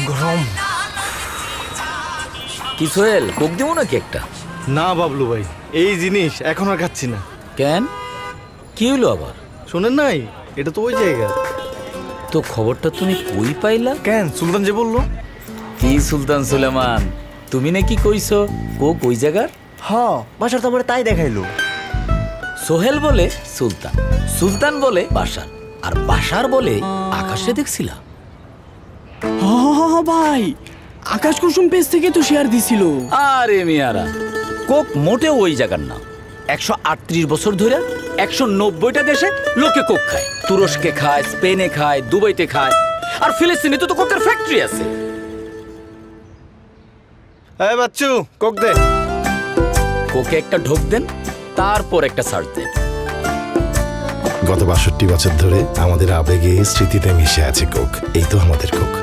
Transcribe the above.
গরম। কি সোহেল, কোক দেবো নাকি একটা? না বাবলু ভাই, এই জিনিস এখন আর খাচ্ছি না। কেন, কি হইলো আবার? শোনেন নাই, এটা তো ওই জায়গা। তো খবরটা তুমি কই পাইলা? কেন, সুলতান যে বললো। কি সুলতান সুলেমান, তুমি নাকি কইছো কোক ওই জায়গার? হ, বাসার তো আমার তাই দেখাইলো। সোহেল বলে সুলতান, সুলতান বলে বাসার, আর বাসার বলে আকাশে দেখছিলা। ভাই, আকাশ কুসুম পেজ থেকে তো শেয়ার দিছিল। আরে মিয়ারা, কোক মোটেও ওই জায়গার না। 138 বছর ধরে 190টা দেশে লোকে কোক খায়। তুরস্কে খায়, স্পেনে খায়, দুবাইতে খায়, আর ফিলিস্তিনে তো কোকের ফ্যাক্টরি আছে। এই বাচ্চু, কোক দে। কোকে একটা ঢোক দেন, তারপর একটা সার্চ দেন। গত 62 বছর ধরে আমাদের আবেগে স্মৃতিতে মিশে আছে কোক। এই তো আমাদের কোক।